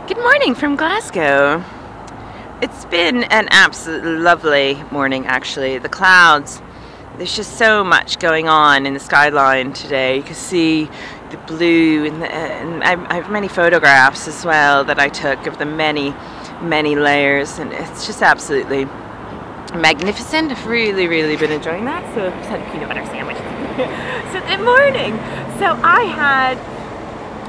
Good morning from Glasgow. It's been an absolutely lovely morning, actually. The clouds, there's just so much going on in the skyline today. You can see the blue, and I have many photographs as well that I took of the many layers, and it's just absolutely magnificent. I've really been enjoying that. So I've just had a peanut butter sandwich. So good morning. So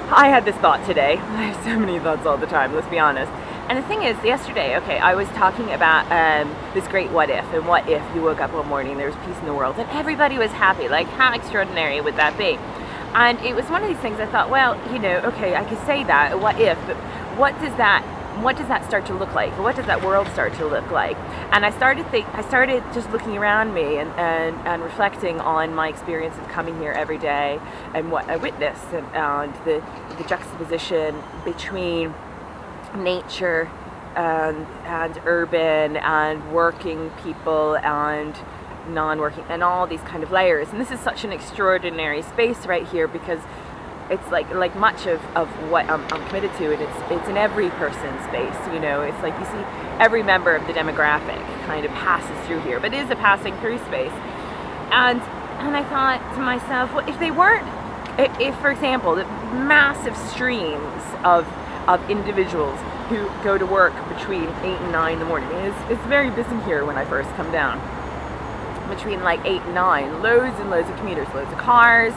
I had this thought today. I have so many thoughts all the time, let's be honest. And the thing is, yesterday, I was talking about this great what if, and what if you woke up one morning and there was peace in the world and everybody was happy. Like, how extraordinary would that be? And it was one of these things I thought, well, okay, I could say that, what if, but what does that start to look like? What does that world start to look like? And I started just looking around me and reflecting on my experience of coming here every day and what I witnessed, and the juxtaposition between nature and urban and working people and non-working and all these kind of layers. And this is such an extraordinary space right here, because it's like much of what I'm committed to, and it's in every person's space. It's like you see every member of the demographic kind of passes through here, but it is a passing through space. And I thought to myself, well, if for example, the massive streams of individuals who go to work between 8 and 9 in the morning. It's very busy here when I first come down. Between like 8 and 9, loads and loads of commuters, loads of cars,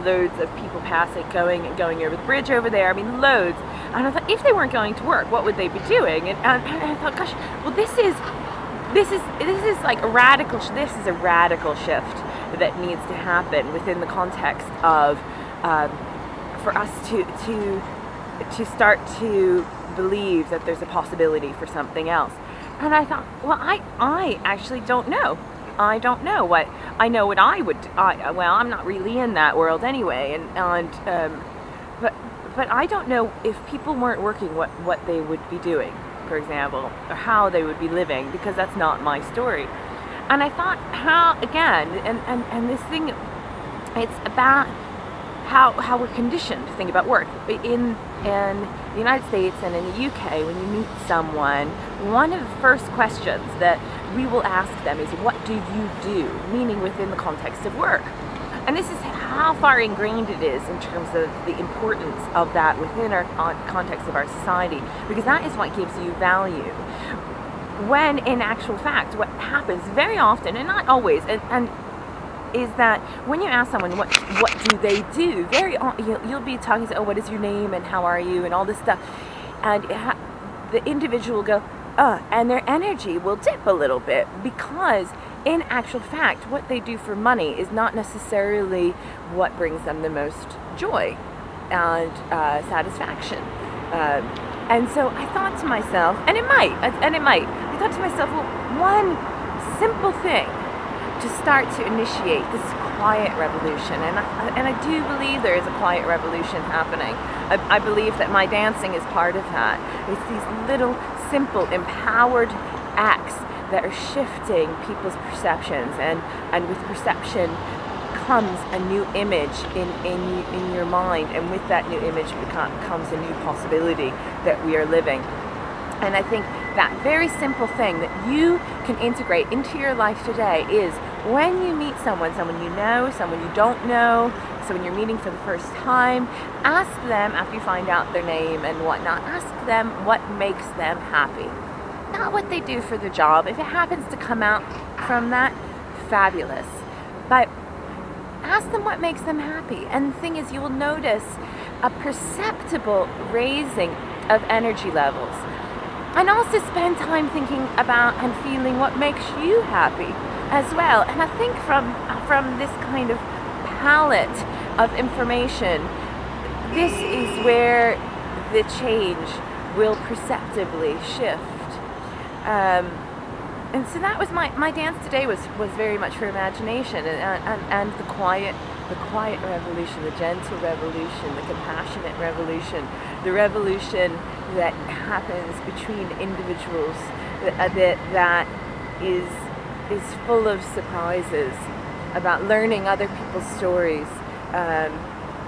loads of people passing, going over the bridge over there. I mean, loads. And I thought, if they weren't going to work, what would they be doing? And I thought, gosh, well, this is like a radical. This is a radical shift that needs to happen within the context of for us to start to believe that there's a possibility for something else. And I thought, well, I actually don't know. I don't know what I know. What I would, well, I'm not really in that world anyway, but I don't know if people weren't working what they would be doing, for example, or how they would be living, because that's not my story. And I thought, how again, and this thing, it's about how we're conditioned to think about work. In the United States and in the UK, when you meet someone, one of the first questions that we will ask them is, what do you do? Meaning within the context of work. And this is how far ingrained it is in terms of the importance of that within our context of our society, because that is what gives you value. When in actual fact, what happens very often, and not always, and is that when you ask someone what do they do, you'll be talking to, oh, what is your name and how are you and all this stuff, and the individual will go, and their energy will dip a little bit, because in actual fact what they do for money is not necessarily what brings them the most joy and satisfaction. And so I thought to myself, I thought to myself, well, one simple thing to start to initiate this quiet revolution, and I do believe there is a quiet revolution happening. I believe that my dancing is part of that. It's these little simple empowered acts that are shifting people's perceptions, and with perception comes a new image in your mind, and with that new image comes a new possibility that we are living. And I think that very simple thing that you can integrate into your life today is, when you meet someone you know, someone you don't know, someone you're meeting for the first time, ask them, after you find out their name and whatnot, ask them what makes them happy. Not what they do for their job. If it happens to come out from that, fabulous. But ask them what makes them happy. And the thing is, you will notice a perceptible raising of energy levels. And also spend time thinking about and feeling what makes you happy as well. And I think from this kind of palette of information, this is where the change will perceptibly shift. And so that was my dance today was very much for imagination and the quiet revolution, the gentle revolution, the compassionate revolution, the revolution that happens between individuals that is full of surprises, about learning other people's stories,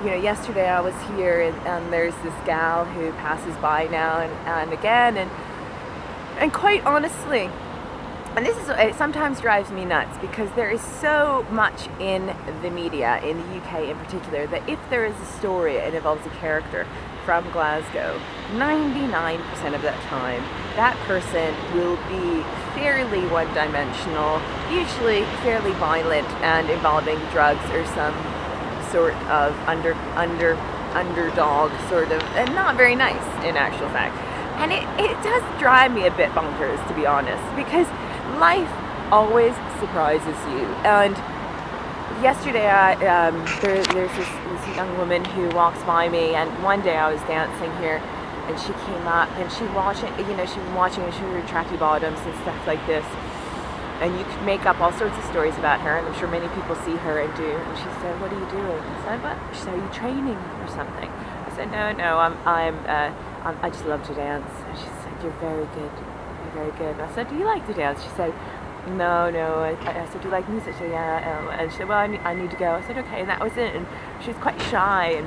you know, yesterday I was here, and there's this gal who passes by now and again, and quite honestly, and this is, it sometimes drives me nuts, because there is so much in the media, in the UK in particular, that if there is a story and involves a character from Glasgow, 99% of that time, that person will be fairly one-dimensional, usually fairly violent and involving drugs or some sort of underdog sort of, and not very nice in actual fact. And it does drive me a bit bonkers, to be honest, because life always surprises you. And yesterday there's this young woman who walks by me, and one day I was dancing here and she came up and she was watching and she wore tracky bottoms and stuff like this. And you could make up all sorts of stories about her, and I'm sure many people see her and do. And she said, "What are you doing?" I said, "What?" She said, "Are you training or something?" I said, "No, I just love to dance." And she said, "You're very good. You're very good." And I said, "Do you like to dance?" She said, No. I said, "Do you like music?" She said, "Yeah." And she said, "Well, I need to go." I said, "Okay." And that was it. And she was quite shy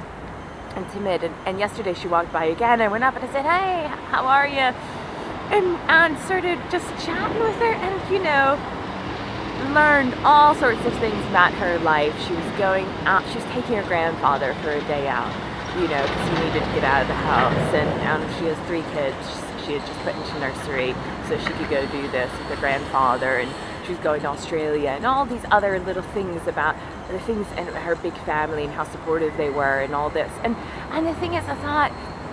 and timid. And yesterday she walked by again. I went up and I said, "Hey, how are you?" And started just chatting with her, and you know, learned all sorts of things about her life. She was going out, she was taking her grandfather for a day out, you know, because he needed to get out of the house, and she has 3 kids. She had just put into nursery so she could go do this with her grandfather, and she was going to Australia, and all these other little things about the things and her big family and how supportive they were and all this. And the thing is, I thought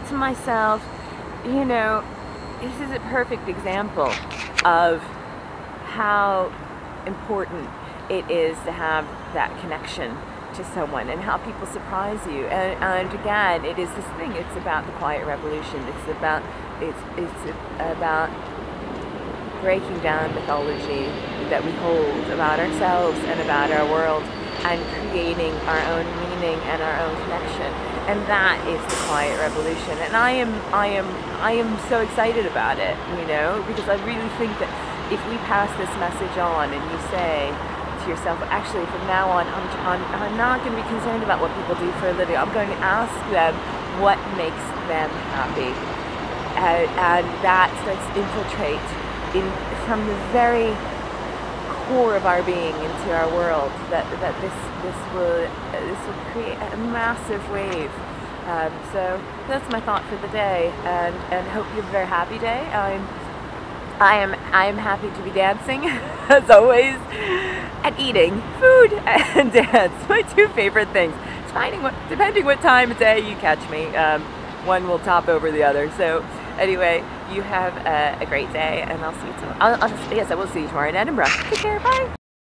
to myself, you know, this is a perfect example of how important it is to have that connection to someone, and how people surprise you. And again, it is this thing, it's about the quiet revolution. It's about breaking down mythology that we hold about ourselves and about our world, and creating our own meaning and our own connection. And that is the quiet revolution. And I am so excited about it, you know, because I really think that if we pass this message on, and you say to yourself, actually from now on, I'm not going to be concerned about what people do for a living. I'm going to ask them what makes them happy. And that starts to infiltrate from the very core of our being into our world, that this will create a massive wave. So that's my thought for the day, and hope you have a very happy day. I am happy to be dancing as always, and eating food and dance, my 2 favorite things. Depending what time of day you catch me, one will top over the other. So anyway, you have a great day, and I'll see you tomorrow. Yes, I will see you tomorrow in Edinburgh. Take care, bye.